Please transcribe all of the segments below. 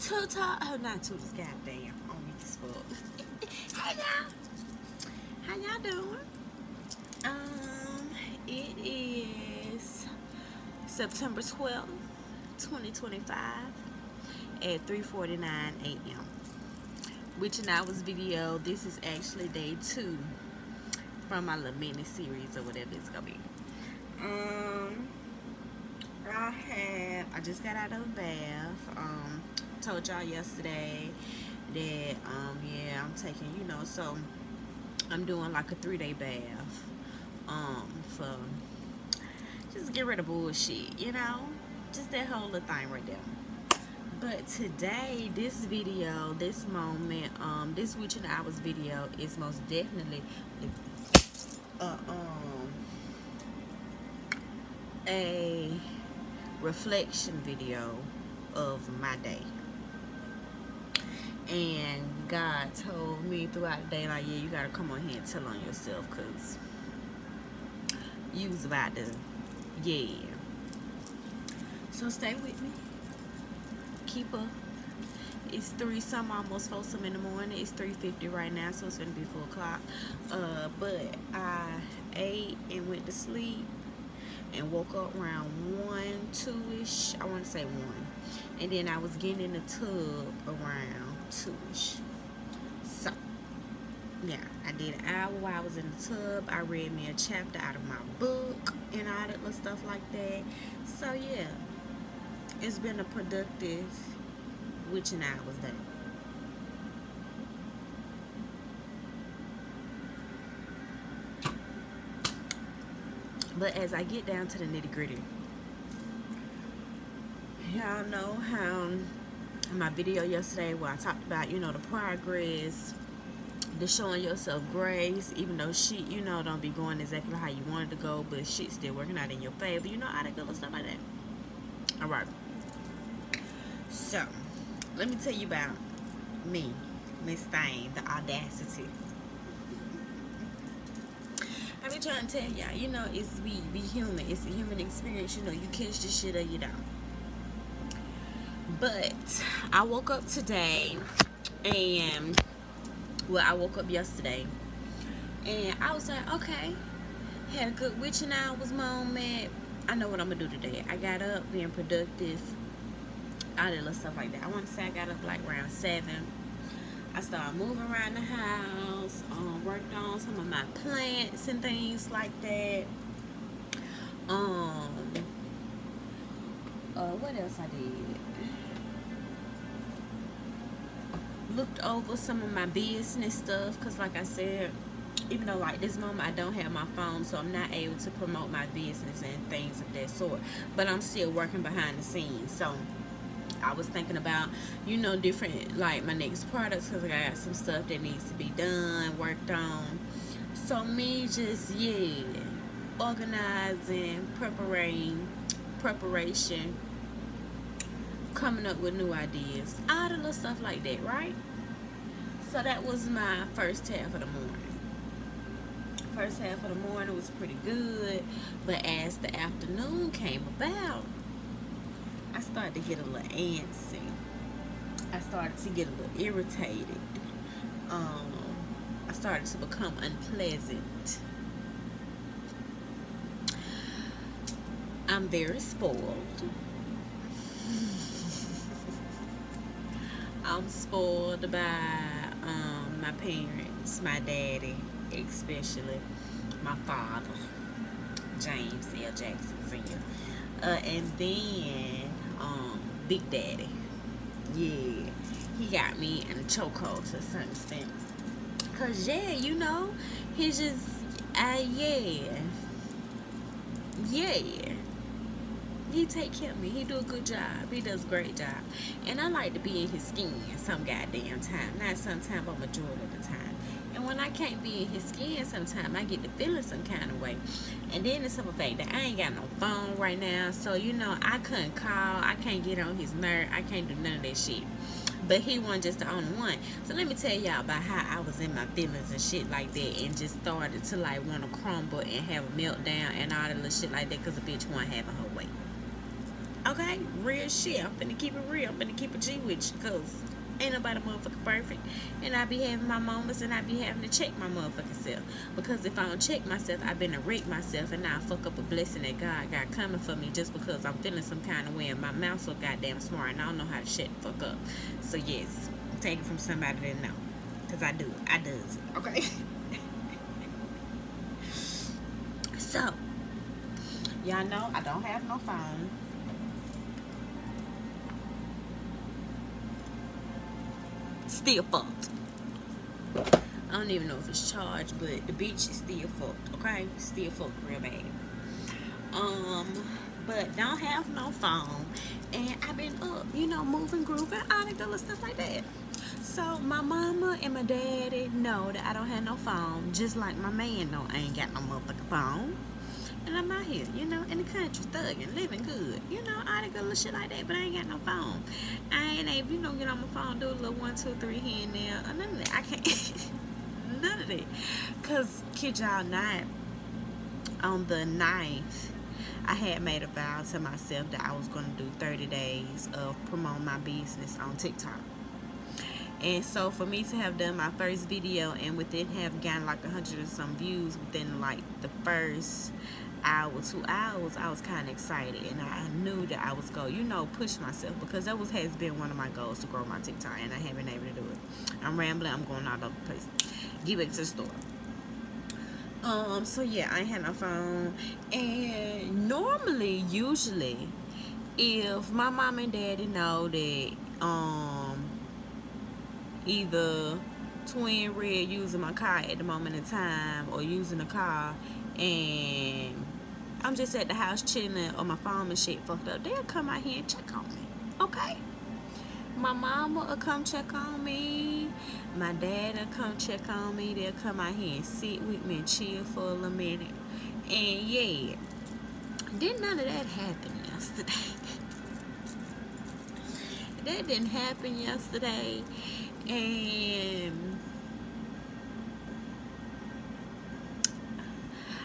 Oh, not Tutors, goddamn. On me as fuck. Hey, y'all. How y'all doing? It is September 12th, 2025 at 3:49 a.m. Witching Hours video. This is actually day 2 from my little mini series or whatever it's gonna be. I just got out of a bath. Told y'all yesterday that yeah, I'm taking, so I'm doing like a 3-day bath for just to get rid of bullshit, just that whole little thing right there. But today, this video, this moment, this Witching Hours video is most definitely a reflection video of my day. And God told me throughout the day, like, yeah, you gotta come on here and tell on yourself, because you was about to, yeah. So stay with me. Keep up. It's 3-some, almost 4-some in the morning. It's 3:50 right now, so it's gonna be 4 o'clock. But I ate and went to sleep and woke up around 1, 2-ish. I want to say 1. And then I was getting in the tub around 2-ish. So, yeah, I did an hour while I was in the tub. I read me a chapter out of my book and all that little stuff like that. So, yeah, it's been a productive Witching Hours day. But as I get down to the nitty gritty, y'all know how my video yesterday where I talked about, the progress, the showing yourself grace, even though shit, don't be going exactly how you wanted to go, but shit still working out in your favor, all that good little stuff like that. Alright. So, let me tell you about me, Miss Thane, the audacity. I be trying to tell y'all, it's be human. It's a human experience. You catch this shit or you don't. But I woke up today and, I woke up yesterday and I was like, okay, had a good Witching Hours moment. I know what I'm going to do today. I got up being productive, all that little stuff like that. I want to say I got up like around 7. I started moving around the house, worked on some of my plants and things like that. What else I did? Looked over some of my business stuff, because like I said, even though like this moment I don't have my phone, so I'm not able to promote my business and things of that sort, but I'm still working behind the scenes. So I was thinking about, different, like, my next products, because I got some stuff that needs to be done, worked on. So me just, organizing, preparation, coming up with new ideas, all the little stuff like that, right? So that was my first half of the morning. First half of the morning was pretty good, but as the afternoon came about, I started to get a little antsy. I started to get a little irritated. I started to become unpleasant. I'm very spoiled. I'm spoiled by my parents, my daddy, especially my father, James L. Jackson Sr. And then Big Daddy. Yeah, he got me in a chokehold to a certain extent. Cause he's just he take care of me. He do a good job. He does a great job. And I like to be in his skin some goddamn time. Not sometime, but majority of the time. And when I can't be in his skin sometime, I get to feeling some kind of way. And then the simple fact that I ain't got no phone right now. So, I couldn't call. I can't get on his nerve. I can't do none of that shit. But he wasn't just the only one. So let me tell y'all about how I was in my feelings and shit like that, and just started to like want to crumble and have a meltdown and all that little shit like that, because the bitch wasn't having her way. Okay? Real shit. I'm finna keep it real. I'm finna keep it G with you. Because ain't nobody motherfucking perfect. And I be having my moments and I be having to check my motherfucking self. Because if I don't check myself, I been to wreck myself and I fuck up a blessing that God got coming for me just because I'm feeling some kind of way and my mouth so goddamn smart and I don't know how to shut the fuck up. So yes, take it from somebody that know. Because I do. I does it. Okay? So, y'all know I don't have no phone. Still fucked. I don't even know if it's charged, but the bitch is still fucked. Okay, still fucked real bad. But don't have no phone, and I've been up, moving, grooving, all that good stuff like that. So my mama and my daddy know that I don't have no phone, just like my man know I ain't got no motherfucking phone. And I'm out here, in the country, thugging, living good, all that good little shit like that, but I ain't got no phone. I ain't able, get on my phone, do a little 1, 2, 3 here and there, or none of that. I can't, none of that. Because, kid y'all not, on the 9th, I had made a vow to myself that I was going to do 30 days of promoting my business on TikTok. And so for me to have done my first video and within have gotten like 100 and some views within like the first hour, 2 hours, I was kind of excited, and I knew that I was going to, push myself, because that has been one of my goals, to grow my TikTok, and I haven't been able to do it. I'm rambling, I'm going all over the place. Get back to the store. So yeah, I ain't had no phone, and usually, if my mom and daddy know that, either Twin Red using my car at the moment in time or using the car and I'm just at the house chilling or my phone and shit fucked up, they'll come out here and check on me. Okay? My mama will come check on me. My dad will come check on me. They'll come out here and sit with me and chill for a little minute. And yeah, didn't none of that happen yesterday. That didn't happen yesterday. And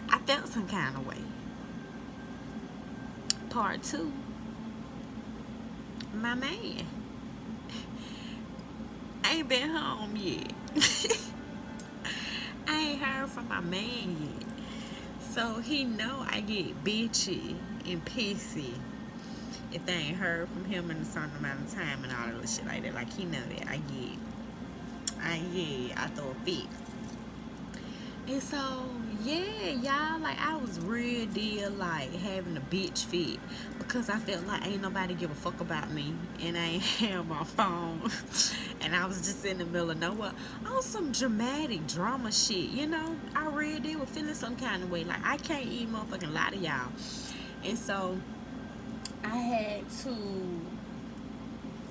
I felt some kind of way. Part 2, my man. I ain't been home yet. I ain't heard from my man yet. So he know I get bitchy and pissy if they ain't heard from him in a certain amount of time and all that shit like that. Like, he know that I throw a fit. And so, yeah, y'all, like, I was real deal, like, having a bitch fit, because I felt like ain't nobody give a fuck about me, and I ain't have my phone, and I was just in the middle of nowhere, on some dramatic drama shit, I real deal was feeling some kind of way, like, I can't even motherfucking lie to y'all. And so, I had to,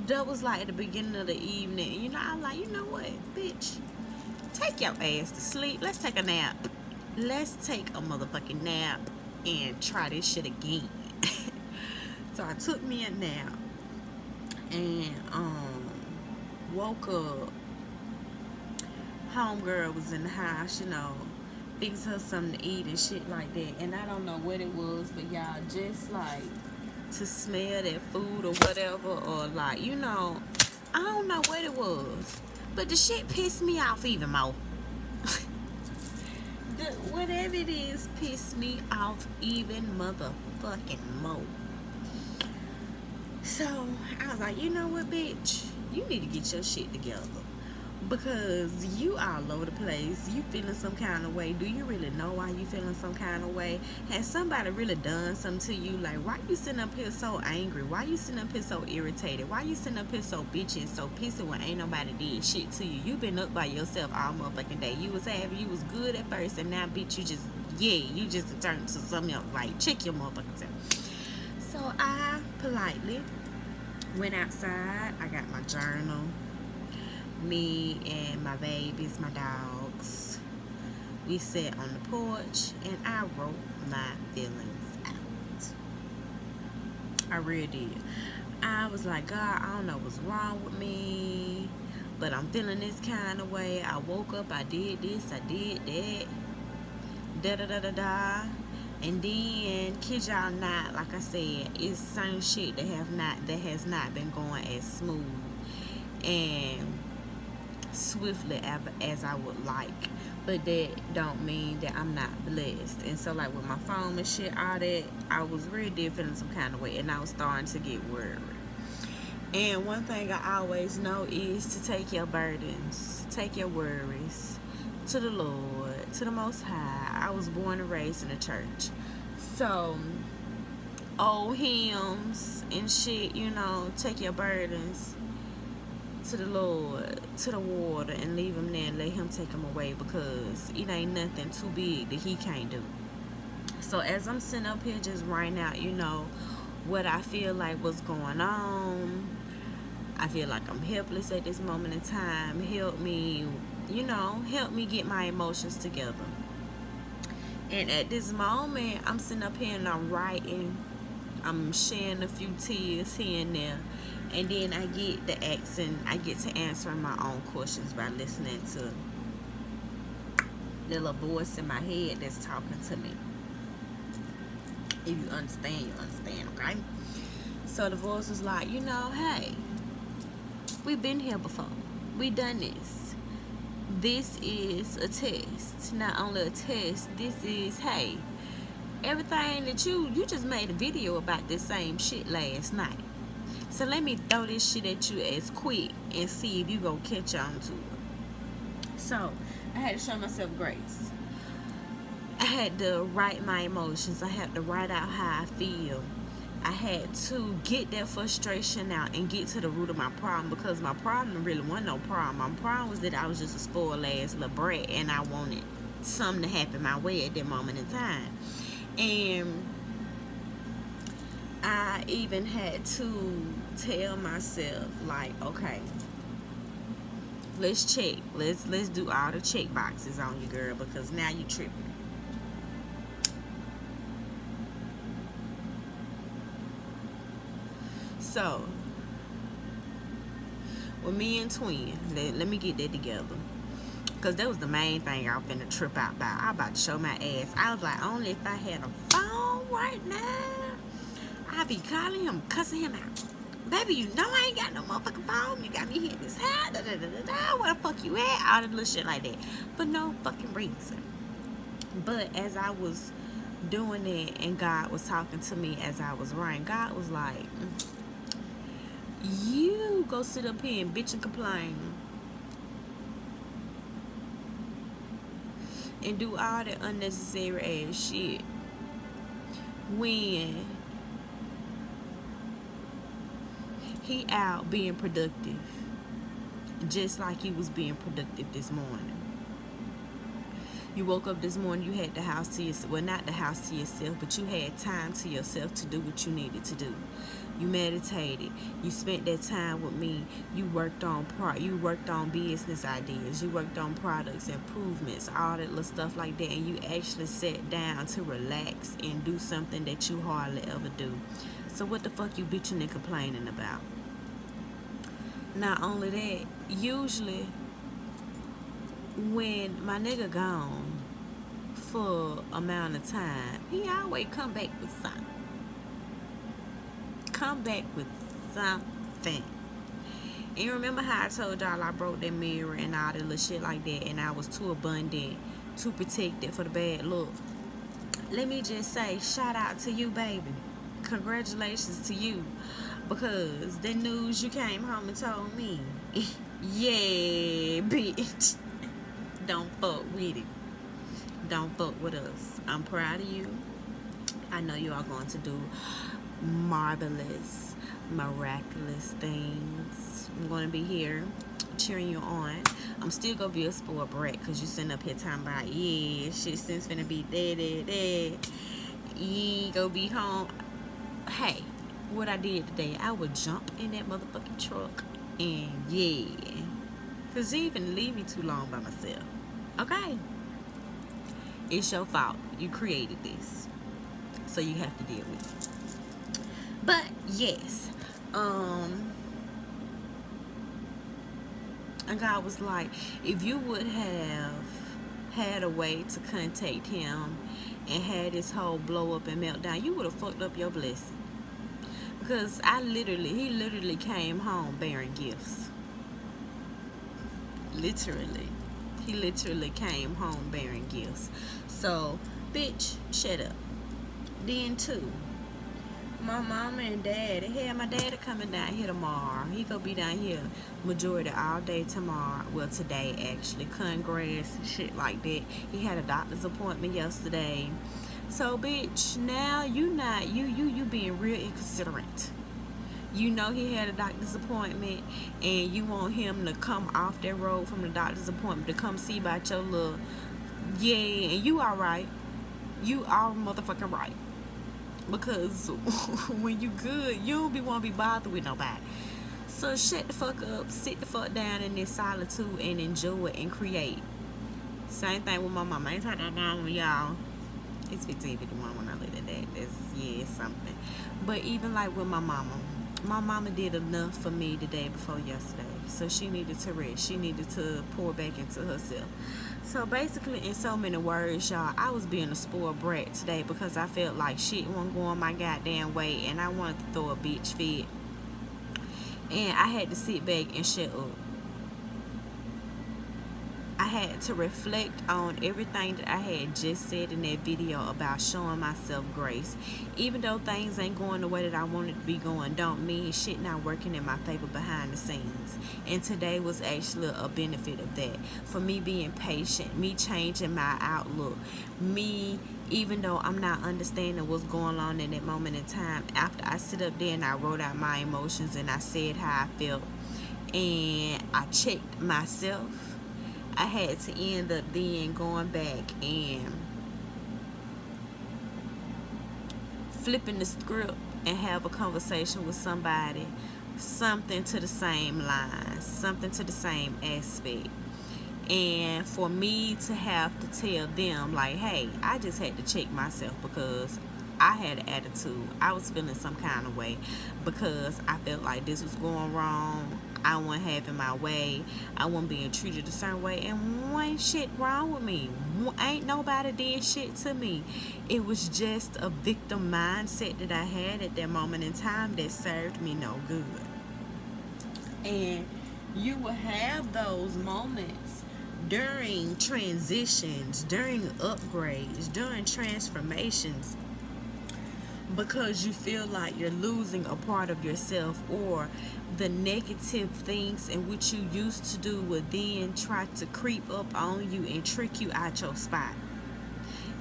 that was like at the beginning of the evening, I'm like, you know what, bitch, take your ass to sleep. Let's take a nap. Let's take a motherfucking nap and try this shit again. So I took me a nap and woke up. Homegirl was in the house, fix her something to eat and shit like that. And I don't know what it was, but y'all, just like to smell that food or whatever, or like, I don't know what it was. But the shit pissed me off even more. Whatever it is pissed me off even motherfucking more. So, I was like, you know what, bitch? You need to get your shit together. Because you all over the place. You feeling some kind of way. Do you really know why you feeling some kind of way? Has somebody really done something to you? Like, why you sitting up here so angry? Why you sitting up here so irritated? Why you sitting up here so bitchy and so pissy when ain't nobody did shit to you? You been up by yourself all motherfucking day. You was happy, you was good at first, and now, bitch, you just turned to something else. Like, check your motherfucking self. So I politely went outside. I got my journal. Me and my babies, my dogs, we sat on the porch and I wrote my feelings out. I really did. I was like, God, I don't know what's wrong with me, but I'm feeling this kind of way. I woke up, I did this, I did that, da da da da da. And then, kid y'all not, like I said, it's certain shit that has not been going as smooth and swiftly as I would like. But that don't mean that I'm not blessed. And so, like with my phone and shit, all that, I was really feeling some kind of way, and I was starting to get worried. And one thing I always know is to take your burdens, take your worries to the Lord, to the Most High. I was born and raised in a church. So, old hymns and shit, take your burdens to the Lord, to the water, and leave him there and let him take them away, because it ain't nothing too big that he can't do. So, as I'm sitting up here just writing out, what I feel like what's going on, I feel like I'm helpless at this moment in time. Help me get my emotions together. And at this moment, I'm sitting up here and I'm writing. I'm shedding a few tears here and there. And then I get to answering my own questions by listening to the little voice in my head that's talking to me. If you understand, you understand, okay? So the voice was like, hey, we've been here before. We done this. This is a test. Not only a test, this is, hey, everything that you just made a video about this same shit last night. So let me throw this shit at you as quick and see if you gonna catch on to it. So I had to show myself grace. I had to write my emotions. I had to write out how I feel. I had to get that frustration out and get to the root of my problem, because my problem really wasn't no problem. My problem was that I was just a spoiled ass little brat, and I wanted something to happen my way at that moment in time. And I even had to tell myself, like, okay, let's check. Let's do all the check boxes on you, girl, because now you tripping. So, with me and Twin, let me get that together, because that was the main thing I was finna trip out about. I was about to show my ass. I was like, only if I had a phone right now, I'd be calling him, cussing him out. Baby, I ain't got no motherfucking phone. You got me hitting this high, where the fuck you at? All the little shit like that. For no fucking reason. But as I was doing it and God was talking to me as I was writing, God was like, you go sit up here and bitch and complain and do all that unnecessary ass shit when he out being productive, just like he was being productive this morning. You woke up this morning, you had the house to yourself. Well, not the house to yourself, but you had time to yourself to do what you needed to do. You meditated. You spent that time with me. You worked on business ideas. You worked on products, improvements, all that little stuff like that. And you actually sat down to relax and do something that you hardly ever do. So what the fuck you bitching and complaining about? Not only that, usually when my nigga gone for amount of time, he always come back with something. And you remember how I told y'all I broke that mirror and all that little shit like that, and I was too abundant, too protected for the bad look. Let me just say, shout out to you, baby. Congratulations to you, because the news you came home and told me, yeah, bitch, don't fuck with it. Don't fuck with us. I'm proud of you. I know you are going to do marvelous, miraculous things. I'm going to be here cheering you on. I'm still going to be a spoiled brat, because you sitting up here talking about, yeah, shit since finna be there. You ain't gonna be home. Hey, what I did today, I would jump in that motherfucking truck and yeah, because you even leave me too long by myself. Okay? It's your fault. You created this, so you have to deal with it. But yes, and God was like, if you would have had a way to contact him and had this whole blow up and meltdown, you would have fucked up your blessing. Because he literally came home bearing gifts. Literally. He literally came home bearing gifts. So, bitch, shut up. Then, too, my mama and dad, hell, my daddy coming down here tomorrow. He gonna be down here majority all day tomorrow. Well, today, actually. Cutting grass and shit like that. He had a doctor's appointment yesterday. So, bitch, now you being real inconsiderate. You know he had a doctor's appointment, and you want him to come off that road from the doctor's appointment to come see about your little, yeah, and you alright. You all motherfucking right. Because when you good, you don't want to be bothered with nobody. So shut the fuck up, sit the fuck down in this solitude and enjoy it and create. Same thing with my mama. I ain't talking about my mama, y'all. It's 15:51 when I look at that. It's something. But even like with my mama did enough for me the day before yesterday. So she needed to rest. She needed to pour back into herself. So basically, in so many words, y'all, I was being a spoiled brat today because I felt like shit wasn't going my goddamn way, and I wanted to throw a bitch fit. And I had to sit back and shut up. I had to reflect on everything that I had just said in that video about showing myself grace. Even though things ain't going the way that I wanted to be going, don't mean shit not working in my favor behind the scenes. And today was actually a benefit of that. For me being patient, me changing my outlook, me, even though I'm not understanding what's going on in that moment in time, after I sit up there and I wrote out my emotions and I said how I felt and I checked myself, I had to end up then going back and flipping the script and have a conversation with somebody, something to the same line, something to the same aspect. And for me to have to tell them, like, hey, I just had to check myself because I had an attitude. I was feeling some kind of way because I felt like this was going wrong. I wasn't having my way. I wasn't being treated a certain way. And ain't shit wrong with me. Ain't nobody did shit to me. It was just a victim mindset that I had at that moment in time that served me no good. And you will have those moments during transitions, during upgrades, during transformations, because you feel like you're losing a part of yourself, or the negative things in which you used to do will then try to creep up on you and trick you out your spot.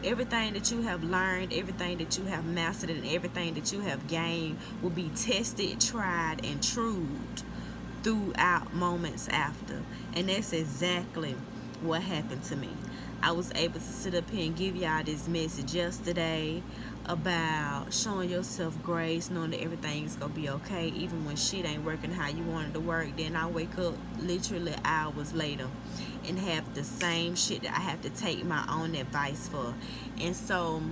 Everything that you have learned, everything that you have mastered, and everything that you have gained will be tested, tried, and trued throughout moments after. And that's exactly what happened to me. I was able to sit up here and give y'all this message yesterday about showing yourself grace, knowing that everything's gonna be okay even when shit ain't working how you wanted to work. Then I wake up literally hours later and have the same shit that I have to take my own advice for. And so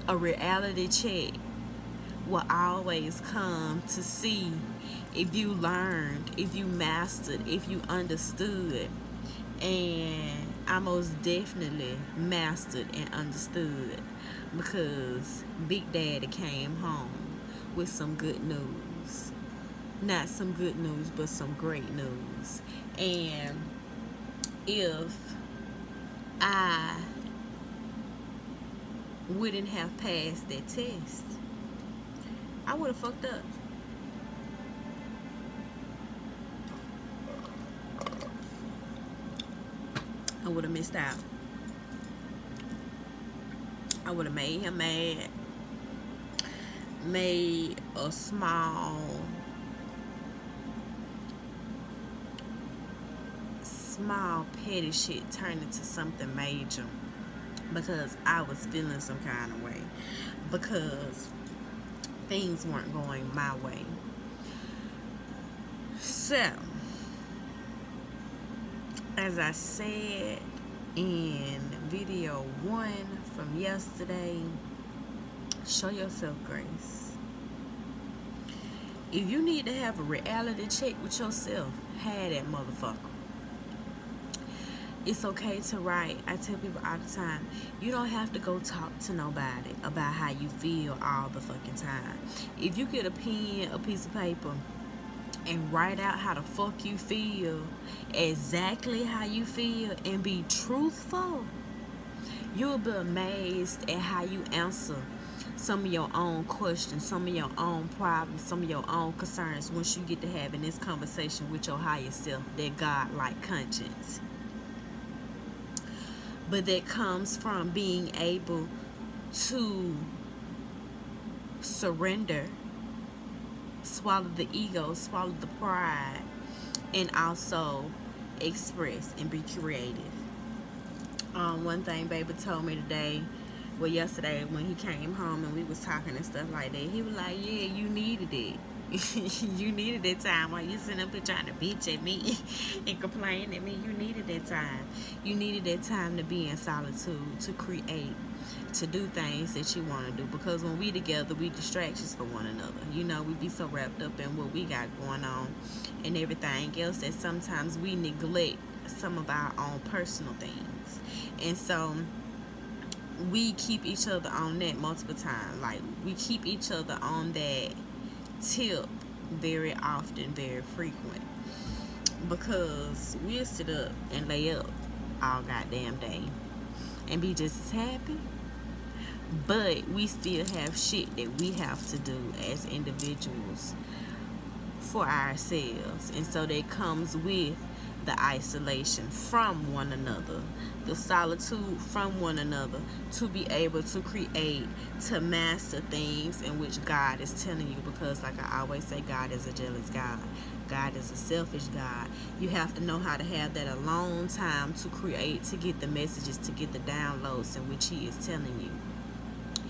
a reality check will always come to see if you learned, if you mastered, if you understood. And I most definitely mastered and understood, because Big Daddy came home with some good news. Not some good news, but some great news. And if I wouldn't have passed that test, I would have fucked up. I would have missed out. I would have made him mad, made a small petty shit turn into something major, because I was feeling some kind of way, because things weren't going my way. So, as I said in video 1 from yesterday, show yourself grace. If you need to have a reality check with yourself, have that motherfucker. It's okay to write. I tell people all the time, you don't have to go talk to nobody about how you feel all the fucking time. If you get a pen, a piece of paper, and write out how the fuck you feel, exactly how you feel, and be truthful, you'll be amazed at how you answer some of your own questions, some of your own problems, some of your own concerns once you get to having this conversation with your higher self, that God-like conscience. But that comes from being able to surrender, swallow the ego, swallow the pride, and also express and be creative. One thing baby told me today, well, yesterday when he came home and we was talking and stuff like that, he was like, yeah, you needed it. You needed that time while you sitting up here trying to bitch at me and complain at me. You needed that time. You needed that time to be in solitude, to create, to do things that you want to do. Because when we together, we distractions for one another. You know, we be so wrapped up in what we got going on and everything else that sometimes we neglect some of our own personal things. And so we keep each other on that multiple times. Like, we keep each other on that tip very often, very frequent, because we'll sit up and lay up all goddamn day and be just as happy, but we still have shit that we have to do as individuals for ourselves. And so that comes with the isolation from one another, the solitude from one another, to be able to create, to master things in which God is telling you. Because like I always say, God is a jealous God. God is a selfish God. You have to know how to have that alone time to create, to get the messages, to get the downloads in which He is telling you.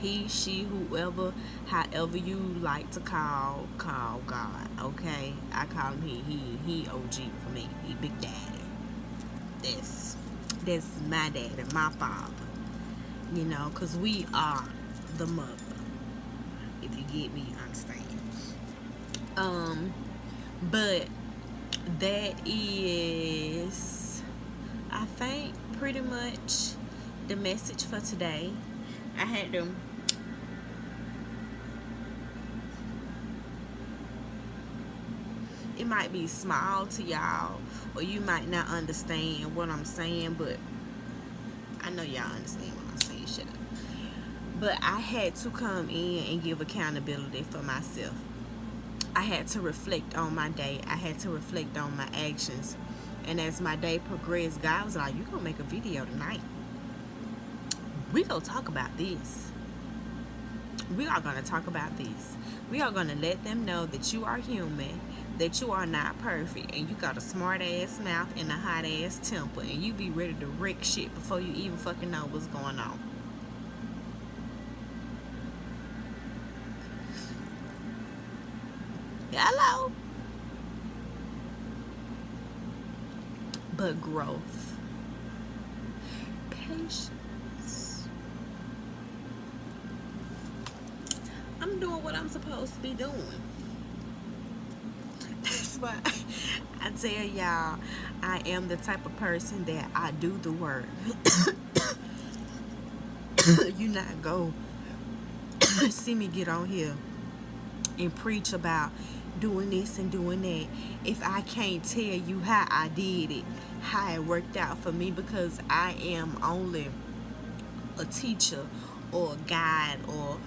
He, she, whoever, however you like to call God, okay? I call him he OG for me. He Big Daddy. That's my daddy, my father. You know, because we are the mother. If you get me, you understand. But that is, I think, pretty much the message for today. I had to it might be small to y'all, or you might not understand what I'm saying, but I know y'all understand what I'm saying. Shut up. But I had to come in and give accountability for myself. I had to reflect on my day. I had to reflect on my actions. And as my day progressed, God was like, "You gonna make a video tonight. We gonna talk about this. We are gonna talk about this. We are gonna let them know that you are human, that you are not perfect, and you got a smart ass mouth and a hot ass temper, and you be ready to wreck shit before you even fucking know what's going on." Hello. But growth, patience. I'm doing what I'm supposed to be doing. That's why I tell y'all, I am the type of person that I do the work. You not go see me get on here and preach about doing this and doing that if I can't tell you how I did it, how it worked out for me, because I am only a teacher or a guide or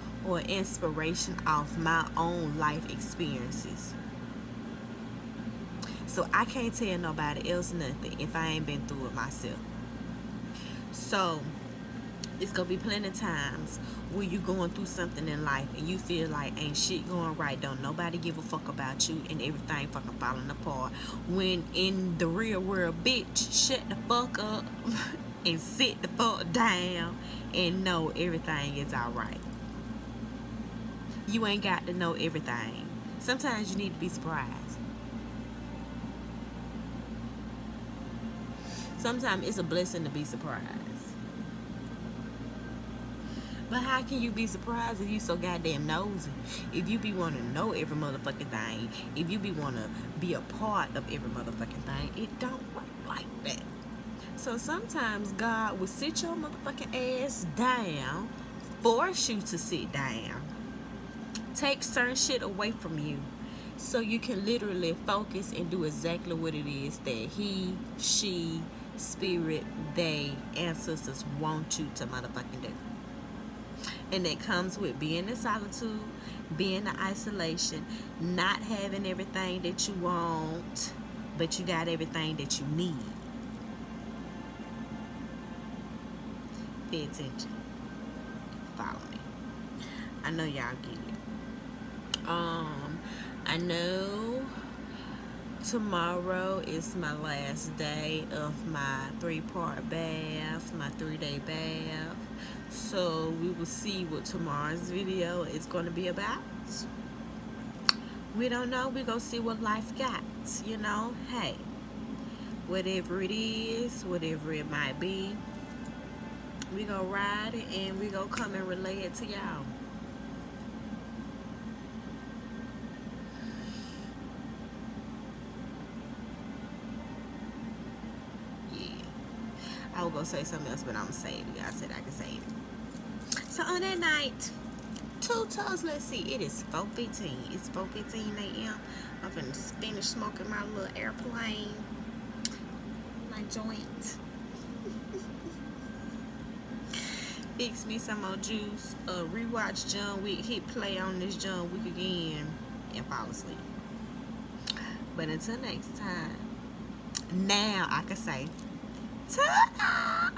inspiration of my own life experiences. So I can't tell nobody else nothing if I ain't been through it myself. So it's gonna be plenty of times where you going through something in life and you feel like ain't shit going right, don't nobody give a fuck about you, and everything fucking falling apart. When in the real world, bitch, shut the fuck up and sit the fuck down and know everything is alright. You ain't got to know everything. Sometimes you need to be surprised. Sometimes it's a blessing to be surprised. But how can you be surprised if you so goddamn nosy? If you be want to know every motherfucking thing, if you be want to be a part of every motherfucking thing, it don't work like that. So sometimes God will sit your motherfucking ass down, force you to sit down, take certain shit away from you, so you can literally focus and do exactly what it is that he, she, spirit, they, ancestors want you to motherfucking do. And that comes with being in solitude, being in isolation, not having everything that you want, but you got everything that you need. Pay attention. Follow me. I know y'all get it. I know tomorrow is my last day of my 3-part bath, my 3-day bath. So we will see what tomorrow's video is going to be about. We don't know. We're going to see what life got. You know, hey, whatever it is, whatever it might be, we going to ride it and we going to come and relay it to y'all. I was gonna say something else, but I'm gonna save it. I said I can save it. So on that night, 2 toes, let's see, it is 4:15. It's 4:15 a.m. I'm finna finish smoking my little airplane, my joint. Fix me some more juice. Rewatch John Wick. Hit play on this John Wick again and fall asleep. But until next time, now I can say, ta-da!